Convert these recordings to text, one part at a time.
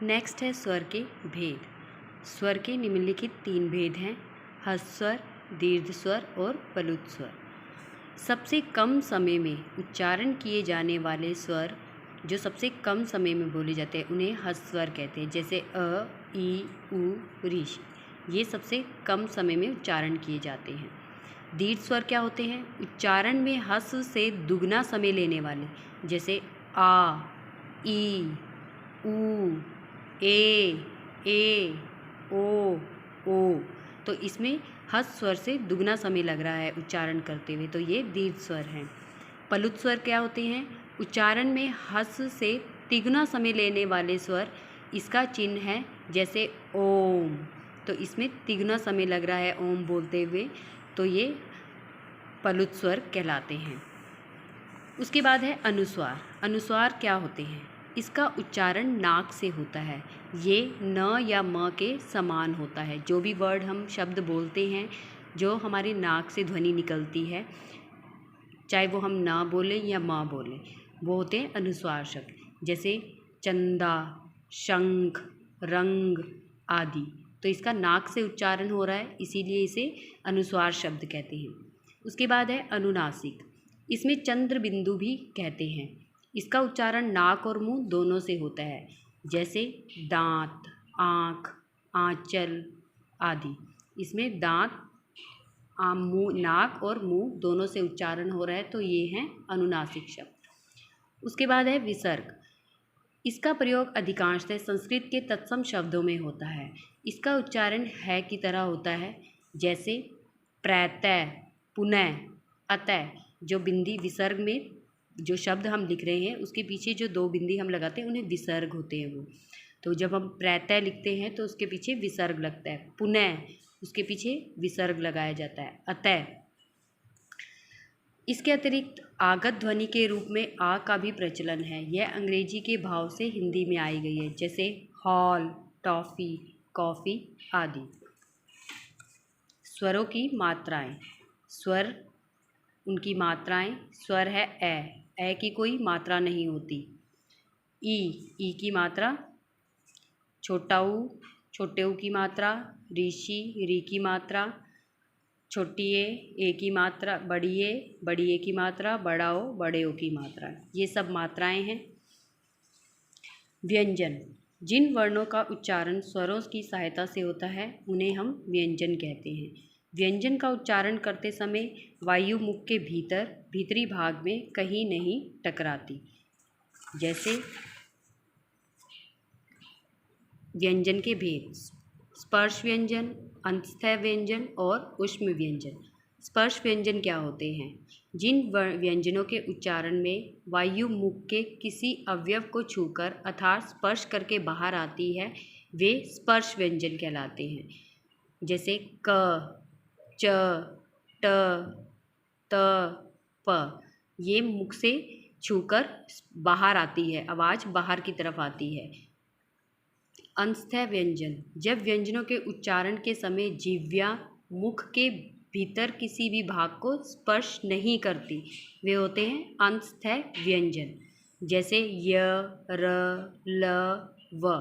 Next है स्वर के भेद। स्वर के निम्नलिखित 3 भेद हैं: ह्रस्व स्वर, दीर्घ स्वर और प्लुत स्वर। सबसे कम समय में उच्चारण किए जाने वाले स्वर जो सबसे कम समय में बोले जाते हैं उन्हें ह्रस्व स्वर कहते हैं, जैसे अ, ई, उ, ऋ। ये सबसे कम समय में उच्चारण किए जाते हैं। दीर्घ स्वर क्या होते हैं? उच्चारण में ह्रस्व से दुगना समय लेने वाले, जैसे आ, ई, उ, ए, ओ। तो इसमें ह्रस्व स्वर से दुगना समय लग रहा है उच्चारण करते हुए, तो ये दीर्घ स्वर हैं। प्लुत स्वर क्या होते हैं? उच्चारण में ह्रस्व से तिगुना समय लेने वाले स्वर, इसका चिन्ह है जैसे ओम, तो इसमें तिगुना समय लग रहा है ओम बोलते हुए, तो ये प्लुत स्वर कहलाते हैं। उसके बाद है अनुस्वार। अनुस्वार क्या होते हैं? इसका उच्चारण नाक से होता है। ये न या म के समान होता है। जो भी वर्ड हम शब्द बोलते हैं, जो हमारी नाक से ध्वनि निकलती है, चाहे वो हम ना बोलें या माँ बोलें, वो होते हैं अनुस्वार शब्द, जैसे चंदा, शंख, रंग आदि। तो इसका नाक से उच्चारण हो रहा है, इसीलिए इसे अनुस्वार शब्द कहते हैं। उसके बाद है अनुनासिक। इसमें चंद्र बिंदु भी कहते हैं। इसका उच्चारण नाक और मुंह दोनों से होता है, जैसे दांत, आँख, आंचल आदि। इसमें दांत, मुँह, नाक और मुंह दोनों से उच्चारण हो रहा है, तो ये हैं अनुनासिक शब्द। उसके बाद है विसर्ग। इसका प्रयोग अधिकांशतः संस्कृत के तत्सम शब्दों में होता है। इसका उच्चारण है की तरह होता है, जैसे प्रत्यय, पुनः, अतः। जो बिंदी विसर्ग में जो शब्द हम लिख रहे हैं उसके पीछे जो 2 बिंदी हम लगाते हैं उन्हें विसर्ग होते हैं वो। तो जब हम प्रत्यय लिखते हैं तो उसके पीछे विसर्ग लगता है, पुनः उसके पीछे विसर्ग लगाया जाता है, अतः। इसके अतिरिक्त आगत ध्वनि के रूप में आ का भी प्रचलन है। यह अंग्रेजी के भाव से हिंदी में आई गई है, जैसे हॉल, टॉफ़ी, कॉफ़ी आदि। स्वरों की मात्राएं। स्वर, उनकी मात्राएं। स्वर है ए की कोई मात्रा नहीं होती। ई की मात्रा, छोटा ऊ, छोटे ऊ की मात्रा, ऋषि, री की मात्रा, छोटी ए की मात्रा, बड़ी ए की मात्रा, बड़ा ओ, बड़े ओ की मात्रा। ये सब मात्राएं हैं। व्यंजन। जिन वर्णों का उच्चारण स्वरों की सहायता से होता है उन्हें हम व्यंजन कहते हैं। व्यंजन का उच्चारण करते समय वायु मुख के भीतरी भाग में कहीं नहीं टकराती, जैसे व्यंजन के भेद: स्पर्श व्यंजन, अंतस्थ व्यंजन और ऊष्म व्यंजन। स्पर्श व्यंजन क्या होते हैं? जिन व्यंजनों के उच्चारण में वायु मुख के किसी अवयव को छूकर अर्थात स्पर्श करके बाहर आती है, वे स्पर्श व्यंजन कहलाते हैं, जैसे क, च, ट, त, प। ये मुख से छूकर बाहर आती है, आवाज़ बाहर की तरफ आती है। अंतस्थ व्यंजन। जब व्यंजनों के उच्चारण के समय जिह्वा मुख के भीतर किसी भी भाग को स्पर्श नहीं करती, वे होते हैं अंतस्थ व्यंजन, जैसे य, र, ल, व।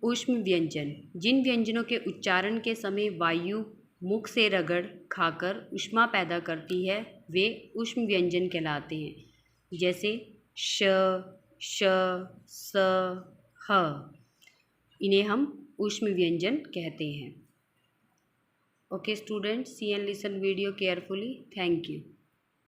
ऊष्म व्यंजन। जिन व्यंजनों के उच्चारण के समय वायु मुख से रगड़ खाकर ऊष्मा पैदा करती है, वे ऊष्म व्यंजन कहलाते हैं, जैसे श, श, स, ह। इन्हें हम ऊष्म व्यंजन कहते हैं। Okay students, see and listen video carefully. Thank you.